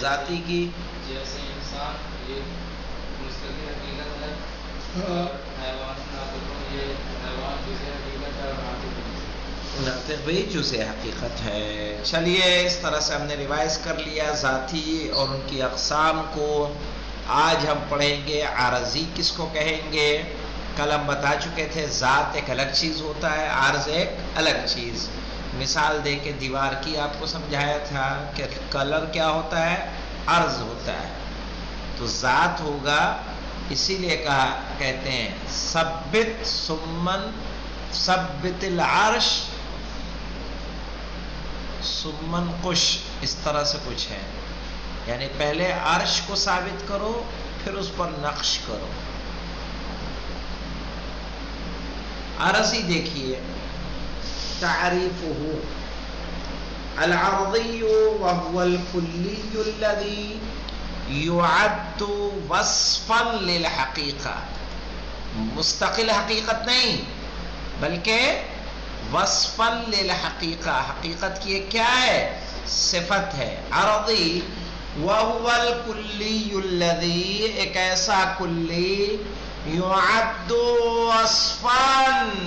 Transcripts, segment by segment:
ذاتی کی جیسے انسان یہ مستقل حقیقت ہے اور حیوان ناطق یہ حیوان جزء حقیقت ہے اور ناطق بھی جزء حقیقت ہے. چلیے اس طرح سے ہم نے ریوائز کر لیا ذاتی اور ان کی اقسام کو. آج ہم پڑھیں گے عارضی کس کو کہیں گے. کل ہم بتا چکے تھے ذات ایک الگ چیز ہوتا ہے، عارض ایک الگ چیز. مثال دے کے دیوار کی آپ کو سمجھایا تھا کہ کلر کیا ہوتا ہے، عرض ہوتا ہے. تو ذات ہوگا، اسی لیے کہتے ہیں ثبت العرش سمن قش، اس طرح سے کچھ ہے. یعنی پہلے عرش کو ثابت کرو پھر اس پر نقش کرو. عرضی دیکھیے تعریفہ العرضی وهو الکلی الذی یعد وصفا للحقیقہ. مستقل حقیقت نہیں بلکہ وصفا للحقیقہ، حقیقت کی ایک کیا ہے، صفت ہے. عرضی وهو الکلی الذی، ایک ایسا کلی یعد وصفا،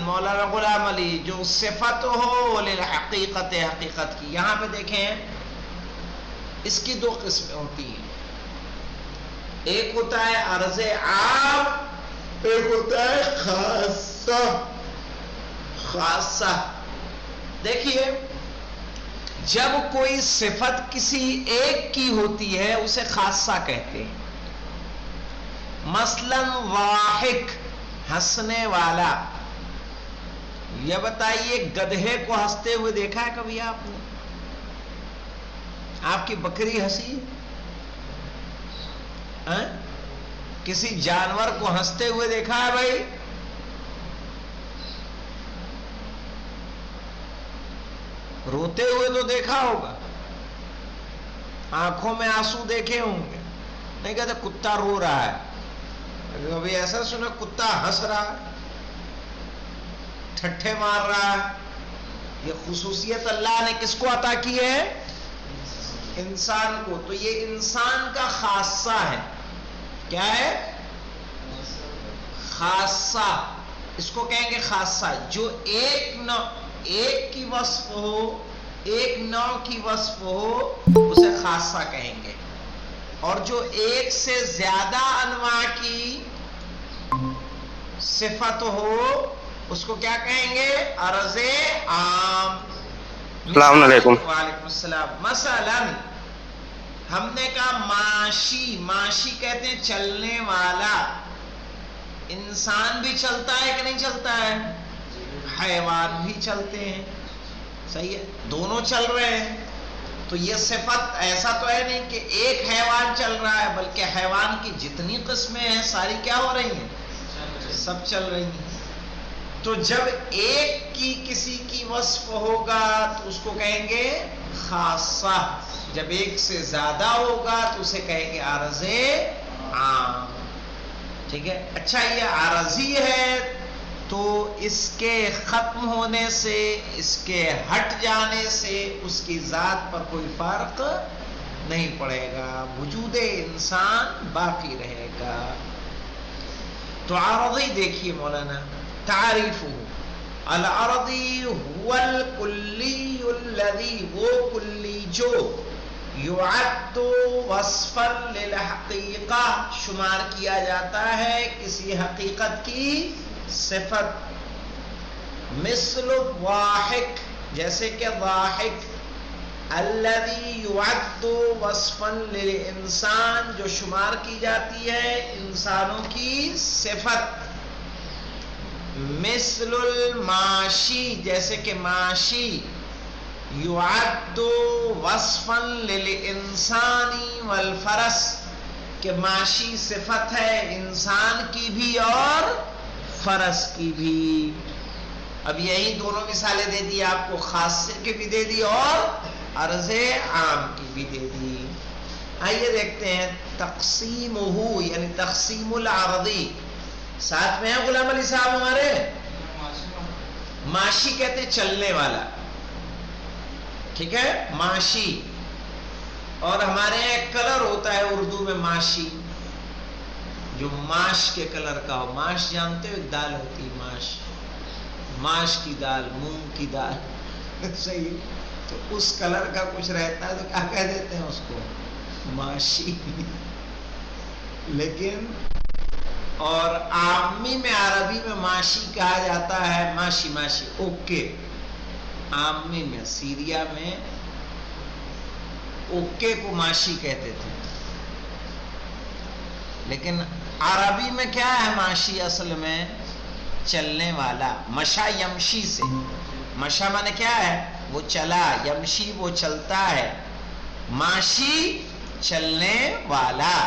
مولانا غلام علی، جو صفت ہو للحقیقت، حقیقت کی. یہاں پہ دیکھیں اس کی دو قسمیں ہوتی ہیں. ایک ہوتا ہے عرض عام، ایک ہوتا ہے خاصہ. خاصہ دیکھیے جب کوئی صفت کسی ایک کی ہوتی ہے اسے خاصہ کہتے ہیں. مثلا ضاحک، ہنسنے والا. یہ بتائیے گدھے کو ہنستے ہوئے دیکھا ہے کبھی آپ نے؟ آپ کی بکری ہنسی؟ کسی جانور کو ہنستے ہوئے دیکھا ہے بھائی؟ روتے ہوئے تو دیکھا ہوگا، آنکھوں میں آنسو دیکھے ہوں گے. نہیں کہتے کتا رو رہا ہے، کبھی ایسا سنا کتا ہنس رہا ہے، ٹھٹھے مار رہا ہے؟ یہ خصوصیت اللہ نے کس کو عطا کی ہے؟ انسان کو. تو یہ انسان کا خاصہ ہے. کیا ہے؟ خاصہ. اس کو کہیں گے خاصہ. جو ایک کی وصف ہو، ایک نوع کی وصف ہو اسے خاصہ کہیں گے. اور جو ایک سے زیادہ انواع کی صفت ہو اس کو کیا کہیں گے؟ عرض عام. السلام علیکم. وعلیکم السلام. مثلا ہم نے کہا ماشی. ماشی کہتے ہیں چلنے والا. انسان بھی چلتا ہے کہ نہیں چلتا ہے؟ حیوان بھی چلتے ہیں. صحیح ہے، دونوں چل رہے ہیں. تو یہ صفت ایسا تو ہے نہیں کہ ایک حیوان چل رہا ہے، بلکہ حیوان کی جتنی قسمیں ہیں ساری کیا ہو رہی ہیں؟ سب چل رہی ہیں. تو جب ایک کی کسی کی وصف ہوگا تو اس کو کہیں گے خاصہ. جب ایک سے زیادہ ہوگا تو اسے کہیں گے عارض عام. ٹھیک ہے. اچھا یہ عارضی ہے تو اس کے ختم ہونے سے، اس کے ہٹ جانے سے اس کی ذات پر کوئی فرق نہیں پڑے گا. وجود انسان باقی رہے گا. تو عارضی دیکھیے مولانا تعریف العرضی هو الکلی الذی، وہ کلی جو یعد وصفا للحقیقہ، شمار کیا جاتا ہے کسی حقیقت کی صفت. مثل الضاحک، جیسے کہ ضاحک. الذی یعد وصفا للانسان، جو شمار کی جاتی ہے انسانوں کی صفت. مثل الماشی، جیسے کہ ماشی. یعد وصفا للانسان والفرس، کہ ماشی صفت ہے انسان کی بھی اور فرس کی بھی. اب یہی دونوں مثالیں دے دی آپ کو، خاصے کی بھی دے دی اور عرض عام کی بھی دے دی. آئیے دیکھتے ہیں تقسیمہ، یعنی تقسیم العرضی. ساتھ میں ہیں غلام علی صاحب ہمارے؟ ماشی کہتے چلنے والا. ٹھیک ہے، ماشی. اور ہمارے یہاں ایک کلر ہوتا ہے اردو میں ماشی، جو ماش کے کلر کا ہو. ماش جانتے ہو؟ ایک دال ہوتی ہے ماش، ماش کی دال، مونگ کی دال. صحیح. تو اس کلر کا کچھ رہتا ہے تو کیا کہہ دیتے ہیں اس کو؟ ماشی. لیکن اور عامی میں، عربی میں ماشی کہا جاتا ہے، ماشی ماشی اوکے. عامی میں سیریا میں اوکے کو ماشی کہتے تھے، لیکن عربی میں کیا ہے ماشی؟ اصل میں چلنے والا. مشا یمشی سے، مشا مانے کیا ہے؟ وہ چلا، یمشی وہ چلتا ہے، ماشی چلنے والا.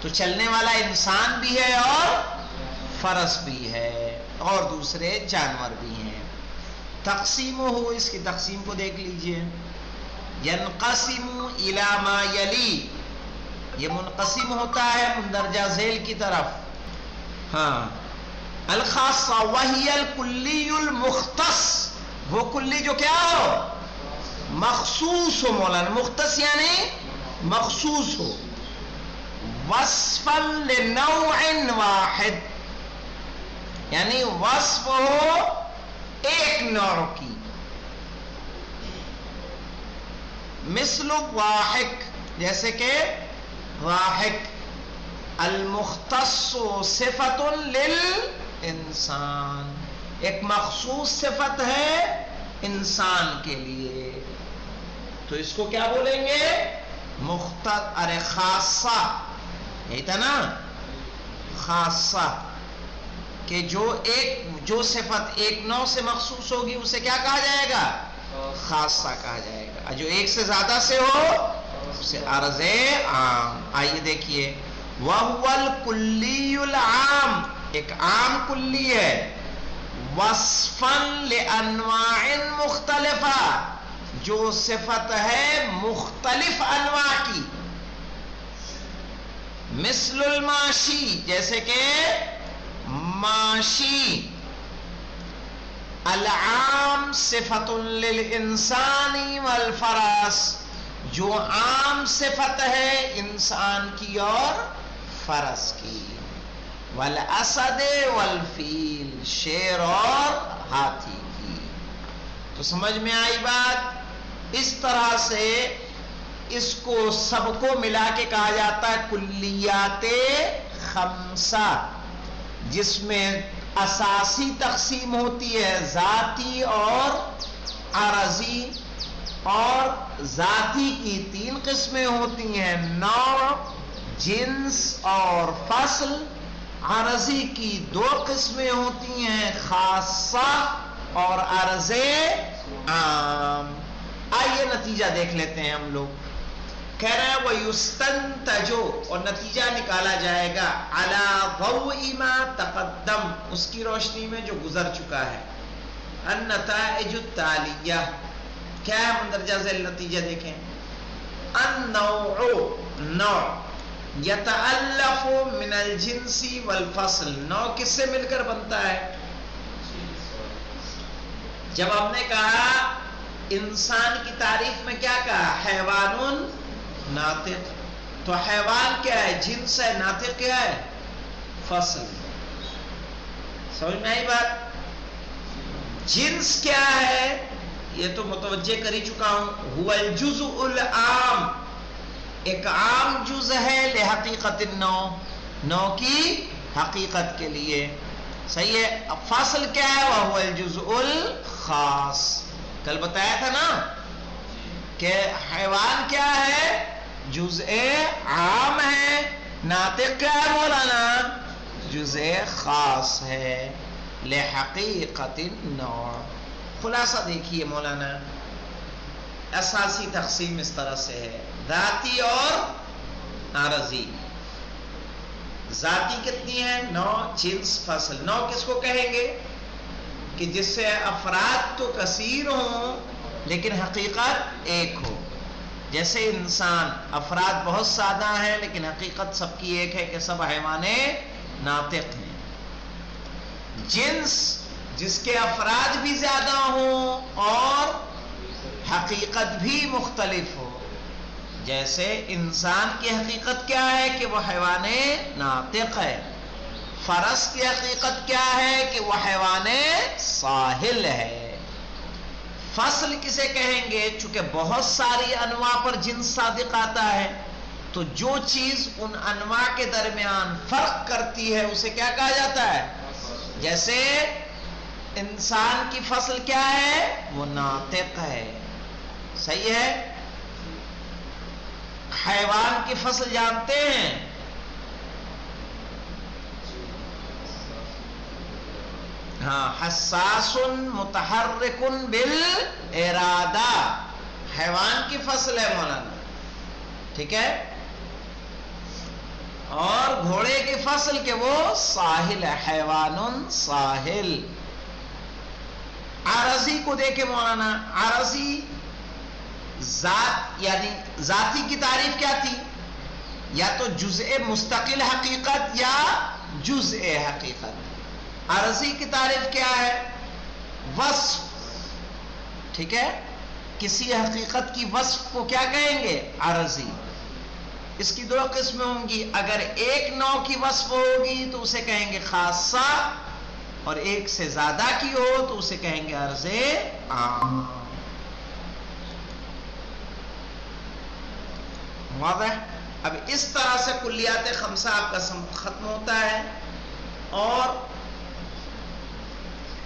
تو چلنے والا انسان بھی ہے اور فرس بھی ہے اور دوسرے جانور بھی ہیں. تقسیم ہو، اس کی تقسیم کو دیکھ لیجئے. ینقسم الی ما یلی، یہ منقسم ہوتا ہے مندرجہ ذیل کی طرف. ہاں. الخاصہ وہی الکلی المختص، وہ کلی جو کیا ہو؟ مخصوص ہو. مولانا مختص یعنی مخصوص ہو. وصفا لنوع واحد، یعنی وصف ہو ایک نوع کی. مثل واحق، جیسے کہ واحق. المختص صفت للانسان، ایک مخصوص صفت ہے انسان کے لیے. تو اس کو کیا بولیں گے؟ مختص. ارے خاصہ، یہی تھا نا، خاصہ، کہ جو صفت ایک نوع سے مخصوص ہوگی اسے کیا کہا جائے گا؟ خاصہ کہا جائے گا. جو ایک سے زیادہ سے ہو اسے عرض عام. آئیے دیکھیے. وَهُوَ الْكُلِّيُّ الْعَامُ، ایک عام کلی ہے. وَصْفًا لِأَنْوَاعٍ مُخْتَلِفَةٍ، جو صفت ہے مختلف انواع کی. مثل الماشی، جیسے کہ ماشی. العام صفت للانسان والفرس، جو عام صفت ہے انسان کی اور فرس کی. والاسد والفیل، شیر اور ہاتھی کی. تو سمجھ میں آئی بات؟ اس طرح سے اس کو سب کو ملا کے کہا جاتا ہے کلیات خمسہ، جس میں اساسی تقسیم ہوتی ہے ذاتی اور عرضی. اور ذاتی کی 3 قسمیں ہوتی ہیں، نوع، جنس اور فصل. عرضی کی 2 قسمیں ہوتی ہیں، خاصہ اور عرض عام. آئیے نتیجہ دیکھ لیتے ہیں ہم لوگ. کہہ رہے ہیں وَيُسْتَنْتَجُ، اور نتیجہ نکالا جائے گا عَلَى ضَوْءِ مَا تَقَدَّمَ، اس کی روشنی میں جو گزر چکا ہے. النتائج التالیہ، کیا ہے مندرجہ ذیل نتیجہ دیکھیں. النوع، نوع، یتألف من الجنس والفصل، نوع کس سے مل کر بنتا ہے؟ جب ہم نے کہا انسان کی تعریف میں کیا کہا؟ حیوان ناطق. تو حیوان کیا ہے؟ جنس ہے. ناطق کیا ہے؟ فصل. سمجھ میں آئی بات؟ جنس کیا ہے یہ تو متوجہ کر ہی چکا ہوں. هو الجزء العام، ایک عام جز ہے لحقیقت النوع، نوع کی حقیقت کے لیے. صحیح ہے. اب فصل کیا ہے؟ وهو الجزء الخاص. کل بتایا تھا نا کہ حیوان کیا ہے؟ جزء عام ہے. ناطق کیا ہے مولانا؟ جزء خاص ہے لحقیقت النوع. خلاصہ دیکھیے مولانا، اساسی تقسیم اس طرح سے ہے، ذاتی اور عارضی. ذاتی کتنی ہے؟ نوع، جنس، فصل. نوع کس کو کہیں گے؟ کہ جس سے افراد تو کثیر ہوں لیکن حقیقت ایک ہو. جیسے انسان، افراد بہت زیادہ ہیں لیکن حقیقت سب کی ایک ہے کہ سب حیوان ناطق ہیں. جنس، جس کے افراد بھی زیادہ ہوں اور حقیقت بھی مختلف ہو. جیسے انسان کی حقیقت کیا ہے کہ وہ حیوان ناطق ہے، فرس کی حقیقت کیا ہے کہ وہ حیوان ساحل ہے۔ فصل کسے کہیں گے؟ چونکہ بہت ساری انواع پر جنس صادق آتا ہے، تو جو چیز ان انواع کے درمیان فرق کرتی ہے اسے کیا کہا جاتا ہے؟ جیسے انسان کی فصل کیا ہے؟ وہ ناطق ہے، صحیح ہے۔ حیوان کی فصل جانتے ہیں؟ ہاں، حساس متحرک بالارادہ، حیوان کی فصل ہے مولانا، ٹھیک ہے۔ اور گھوڑے کی فصل کہ وہ ساحل ہے، حیوان ساحل۔ عارضی کو دیکھے مولانا، عارضی ذات یعنی ذاتی کی تعریف کیا تھی؟ یا تو جزء مستقل حقیقت یا جزء حقیقت۔ عارضی کی تعریف کیا ہے؟ وصف، ٹھیک ہے۔ کسی حقیقت کی وصف کو کیا کہیں گے؟ عارضی۔ اس کی دو قسمیں ہوں گی، اگر ایک نوع کی وصف ہوگی تو اسے کہیں گے خاصہ، اور ایک سے زیادہ کی ہو تو اسے کہیں گے عرض عام۔ واضح؟ اب اس طرح سے کلیات خمسہ آپ کا ختم ہوتا ہے، اور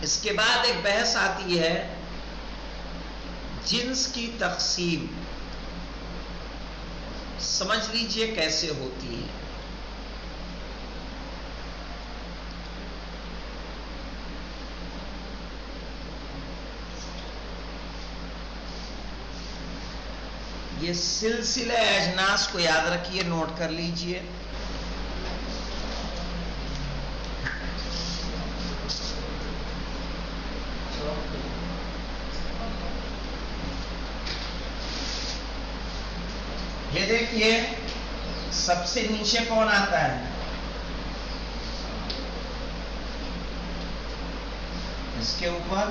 اس کے بعد ایک بحث آتی ہے جنس کی تقسیم۔ سمجھ لیجئے کیسے ہوتی ہے۔ یہ سلسلہ اجناس کو یاد رکھیے، نوٹ کر لیجئے۔ یہ دیکھیے سب سے نیچے کون آتا ہے؟ اس کے اوپر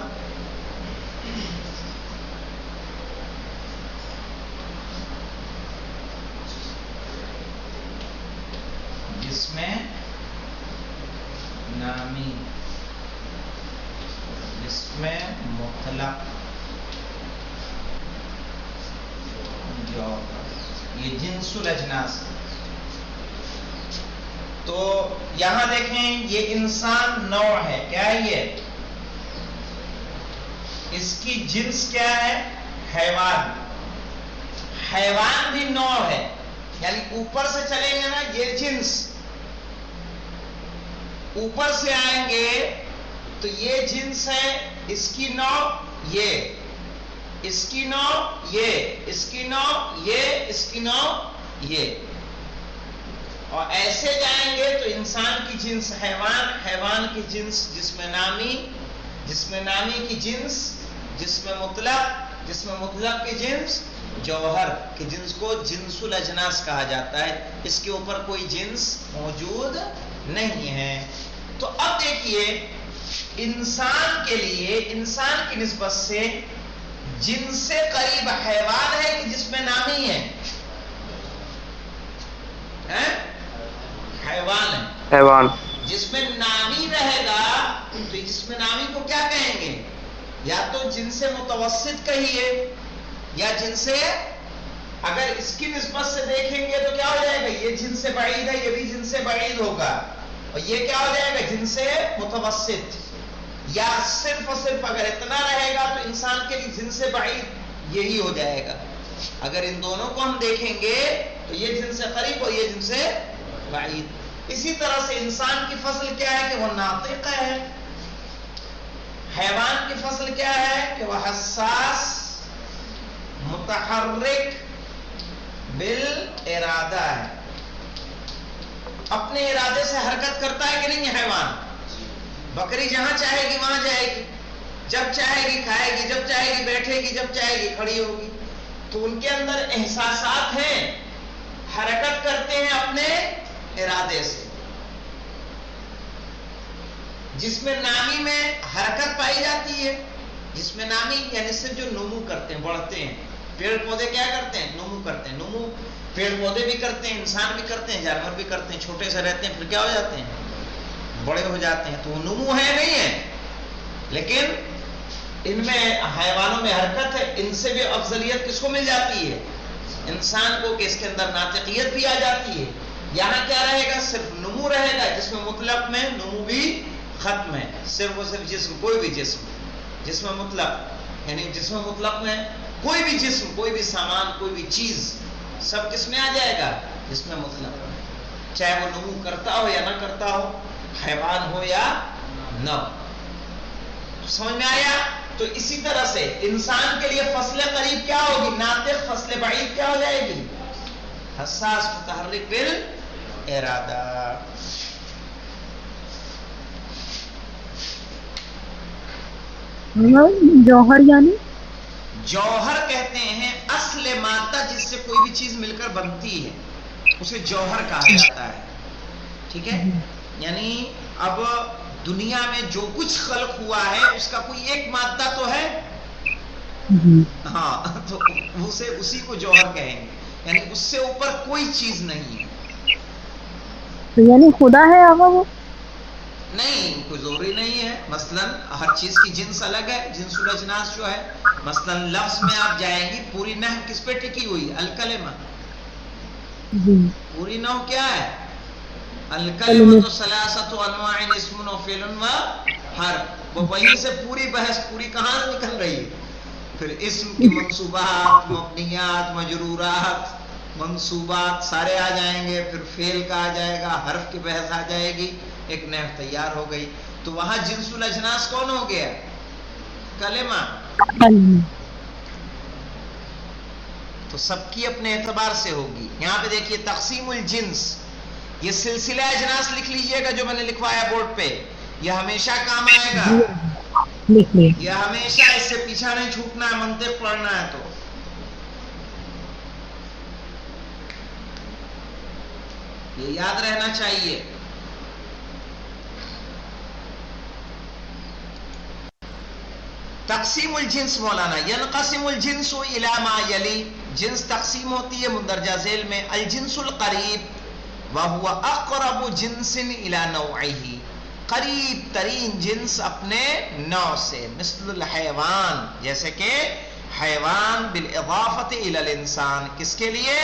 جس میں نامی، جس میں مطلق، یہ جنس الاجناس۔ تو یہاں دیکھیں یہ انسان نوع ہے، کیا ہے یہ؟ اس کی جنس کیا ہے؟ حیوان۔ حیوان بھی نوع ہے، یعنی اوپر سے چلیں گے نا، یہ جنس اوپر سے آئیں گے تو یہ جنس ہے، اس کی نوع یہ، اس کی نوع یہ، اس کی نوع یہ، اس کی نوع یہ، اور ایسے جائیں گے تو انسان کی جنس حیوان، حیوان کی جنس جس میں نامی، جس میں نامی کی جنس، جس میں مطلق، جس میں مطلق کی جنس جوہر کی جنس کو جنس الاجناس کہا جاتا ہے۔ اس کے اوپر کوئی جنس موجود نہیں ہے۔ تو اب دیکھیے انسان کے لیے، انسان کی نسبت سے جنس سے قریب حیوان ہے کہ جس میں نامی ہے؟ حیوان ہے، حیوان۔ جس میں نامی رہے گا تو جس میں نامی کو کیا کہیں گے؟ یا تو جنس متوسط کہیے، یا جنس، اگر اس کی نسبت سے دیکھیں گے تو کیا ہو جائے گا؟ یہ جنس بعید ہے، یہ بھی جنس بعید ہوگا، اور یہ کیا ہو جائے گا؟ جنس متوسط۔ یا صرف اور صرف اگر اتنا رہے گا تو انسان کے لیے جنس بعید یہی ہو جائے گا۔ اگر ان دونوں کو ہم دیکھیں گے تو یہ جنس قریب اور یہ جنس بعید۔ اسی طرح سے انسان کی فصل کیا ہے کہ وہ ناطق ہے، حیوان کی فصل کیا ہے کہ وہ حساس متحرک بالارادہ ہے، اپنے ارادے سے حرکت کرتا ہے کہ نہیں حیوان؟ بکری جہاں چاہے گی وہاں جائے گی، جب چاہے گی کھائے گی، جب چاہے گی بیٹھے گی، جب چاہے گی کھڑی ہوگی۔ تو ان کے اندر احساسات ہیں، حرکت کرتے ہیں اپنے ارادے سے۔ جس میں نامی میں حرکت پائی جاتی ہے، جس میں نامی یعنی صرف جو نمو کرتے ہیں، بڑھتے ہیں، پیڑ پودے کیا کرتے ہیں؟ نمو کرتے ہیں. نمو پیڑ پودے بھی کرتے ہیں، انسان بھی کرتے ہیں، جانور بھی کرتے ہیں. چھوٹے سے رہتے ہیں پھر کیا ہو جاتے ہیں؟ بڑے ہو جاتے ہیں. تو وہ نمو ہے نہیں ہے، لیکن ان میں حیوانوں میں حرکت ہے. ان سے بھی افضلیت کس کو مل جاتی ہے؟ انسان کو، کہ اس کے اندر ناطقیت بھی آ جاتی ہے. یہاں کیا رہے گا؟ صرف نمو رہے گا، جس میں مطلق میں نمو بھی ختم ہے. صرف اور صرف جسم، کوئی بھی جسم مطلق، یعنی جسم مطلق میں کوئی بھی جسم، کوئی بھی سامان، کوئی بھی چیز، سب کس میں آ جائے گا؟ جسم مطلق. چاہے وہ نمو کرتا ہو یا نہ کرتا ہو، حیوان ہو یا نہ ہو. سمجھ میں آیا؟ تو اسی طرح سے انسان کے لیے فصل قریب کیا ہوگی؟ ناطق. فصل بعید کیا ہو جائے گی؟ حساس متحرک بالارادہ. جوہر یعنی جوہر کہتے ہیں اصل مادہ جس سے کوئی بھی چیز مل کر بنتی ہے، اسے جوہر کہا جاتا ہے. ٹھیک ہے؟ یعنی اب دنیا میں جو کچھ خلق ہوا ہے اس کا کوئی ایک مادہ تو ہے، ہاں، تو اسے اسی کو جوہر کہیں گے. یعنی اس سے اوپر کوئی چیز نہیں ہے. تو یعنی خدا ہے آقا وہ؟ نہیں، کوئی ضروری نہیں ہے. مثلا ہر چیز کی جنس الگ ہے. جنس الاجناس جو ہے، مثلا لفظ میں آپ جائیں گی، پوری نحو کس پہ ٹکی ہوئی؟ الکلمہ. پوری نحو کیا ہے؟ الکلمۃ ثلاثۃ انواع اسم و فعل و حرف. وہ وہیں سے پوری بحث پوری کہاں نکل رہی ہے؟ پھر اسم کی منصوبات، مبنیات، مجرورات، منصوبات سارے آ جائیں گے. پھر فعل کا آ جائے گا، حرف کی بحث آ جائے گی. ایک نحو تیار ہو گئی. تو وہاں جنس الاجناس کون ہو گیا؟ کلمہ. تو سب کی اپنے اعتبار سے ہوگی. یہاں پہ دیکھیے تقسیم الجنس، یہ سلسلہ اجناس لکھ لیجئے گا جو میں نے لکھوایا بورڈ پہ. یہ ہمیشہ کام آئے گا، یہ ہمیشہ، اس سے پیچھا نہیں چھوٹنا ہے. منطق پڑھنا ہے تو یہ یاد رہنا چاہیے. تقسیم الجنس مولانا، ینقسم الجنس الی ما یلی. جنس تقسیم ہوتی ہے مندرجہ ذیل میں. الجنس القریب وہو اقرب جنس الی نوعہ، قریب ترین جنس اپنے نوع سے. مثل الحیوان، جیسے کہ حیوان بالاضافت الی الانسان، کس کے لیے؟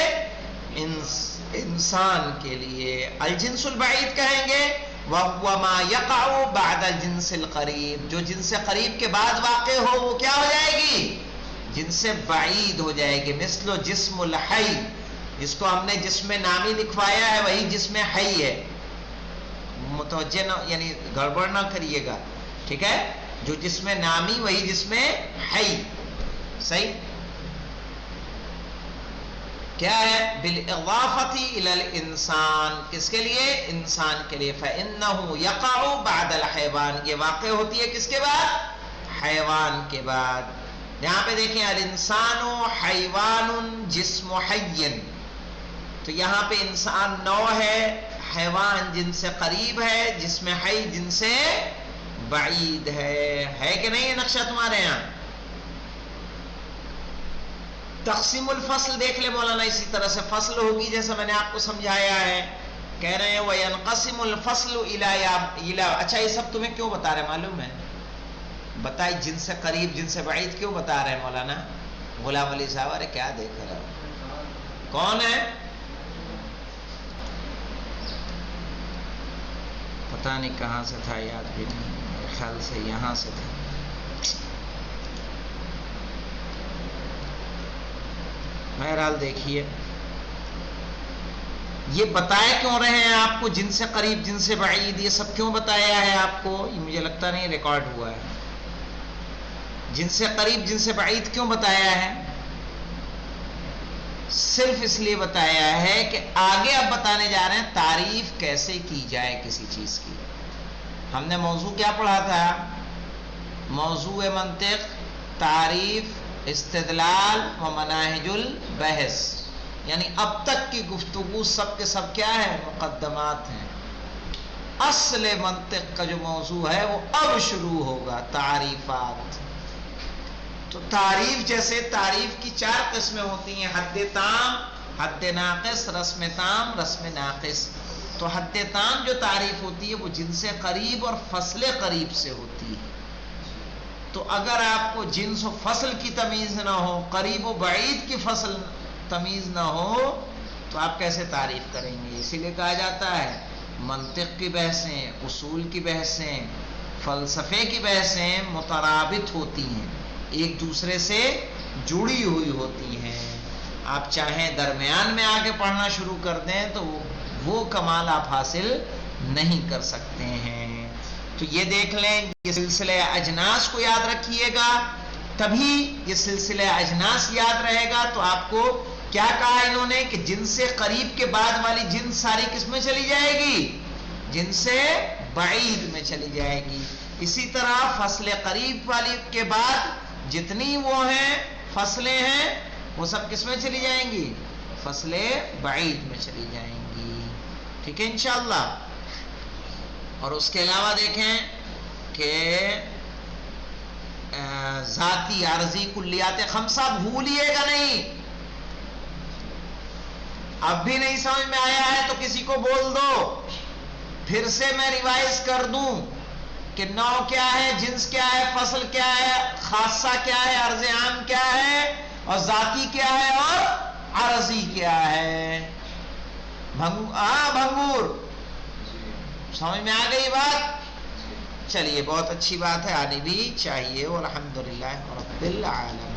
انسان کے لیے. الجنس البعید کہیں گے وَهُوَ مَا يَقَعُ بَعْدَ الْجِنْسِ الْقَرِيبِ، جو جنس قریب کے بعد واقع ہو وہ کیا ہو جائے گی؟ جنس بعید ہو جائے گی. مثل جسم الحی، جس کو ہم نے جسم نامی لکھوایا ہے وہی جسم حی ہے. متوجہ نہ، یعنی گڑبڑ نہ کریے گا. ٹھیک ہے؟ جو جسم نامی وہی جسم حی. صحیح؟ کیا ہے؟ بالاضافت الی الانسان، کس کے لیے؟ انسان کے لیے. فانه یقع بعد الحیوان، یہ واقع ہوتی ہے کس کے بعد؟ حیوان کے بعد. یہاں پہ دیکھیں الانسان حیوان جسم حی، تو یہاں پہ انسان نوع ہے، حیوان جن سے قریب ہے، جسم حی جن سے بعید ہے کہ نہیں؟ یہ نقشہ تمہارے یہاں. تقسیم الفصل دیکھ لے مولانا. اسی طرح سے فصل ہوگی جیسا میں نے آپ کو سمجھایا ہے. کہہ رہے ہیں وَيَنْقَسِمُ الْفَصْلُ إِلَى. اچھا یہ سب تمہیں کیوں بتا رہے معلوم ہے؟ بتائی جن سے قریب جن سے بعید کیوں بتا رہے ہیں مولانا؟ غلام علی صاحب، ارے کیا دیکھ رہے ہو؟ کون ہے؟ پتہ نہیں کہاں سے تھا، یاد بھی نہیں. میرے خیال سے یہاں سے تھا. بہرحال دیکھیے، یہ بتایا کیوں رہے ہیں آپ کو؟ جن سے قریب جن سے بعید، یہ سب کیوں بتایا ہے آپ کو؟ یہ مجھے لگتا نہیں ریکارڈ ہوا ہے. جن سے قریب جن سے بعید کیوں بتایا ہے؟ صرف اس لیے بتایا ہے کہ آگے اب بتانے جا رہے ہیں تعریف کیسے کی جائے کسی چیز کی. ہم نے موضوع کیا پڑھا تھا؟ موضوع منطق، تعریف، استدلال و مناہج البحث. یعنی اب تک کی گفتگو سب کے سب کیا ہے؟ مقدمات ہیں. اصل منطق کا جو موضوع ہے وہ اب شروع ہوگا، تعریفات. تو تو تعریف جیسے تعریف کی 4 قسمیں ہوتی ہیں، حد تام، حد ناقص، رسم تام، رسم ناقص. تو حد تام جو تعریف ہوتی ہے وہ جنس قریب اور فصل قریب سے ہوتی ہے. تو اگر آپ کو جنس و فصل کی تمیز نہ ہو، قریب و بعید کی فصل تمیز نہ ہو، تو آپ کیسے تعریف کریں گے؟ اسی لیے کہا جاتا ہے منطق کی بحثیں، اصول کی بحثیں، فلسفے کی بحثیں مترابط ہوتی ہیں، ایک دوسرے سے جڑی ہوئی ہوتی ہیں. آپ چاہیں درمیان میں آ کے پڑھنا شروع کر دیں تو وہ کمال آپ حاصل نہیں کر سکتے ہیں. تو یہ دیکھ لیں، یہ سلسلہ اجناس کو یاد رکھیے گا، تبھی یہ سلسلہ اجناس یاد رہے گا. تو آپ کو کیا کہا انہوں نے کہ جن سے قریب کے بعد والی جنس ساری کس میں چلی جائے گی؟ جن سے بعید میں چلی جائے گی. اسی طرح فصل قریب والی کے بعد جتنی وہ ہیں فصلیں ہیں وہ سب کس میں چلی جائیں گی؟ فصل بعید میں چلی جائیں گی. ٹھیک ہے انشاءاللہ. اور اس کے علاوہ دیکھیں کہ ذاتی، عارضی، کلیات خمسہ بھولیے گا نہیں. اب بھی نہیں سمجھ میں آیا ہے تو کسی کو بول دو، پھر سے میں ریوائز کر دوں کہ نوع کیا ہے، جنس کیا ہے، فصل کیا ہے، خاصہ کیا ہے، عرض عام کیا ہے، اور ذاتی کیا ہے، اور عرضی کیا ہے. بھنگور سمجھ میں آ گئی بات؟ چلیے بہت اچھی بات ہے، آنی بھی چاہیے. والحمدللہ رب العالمین.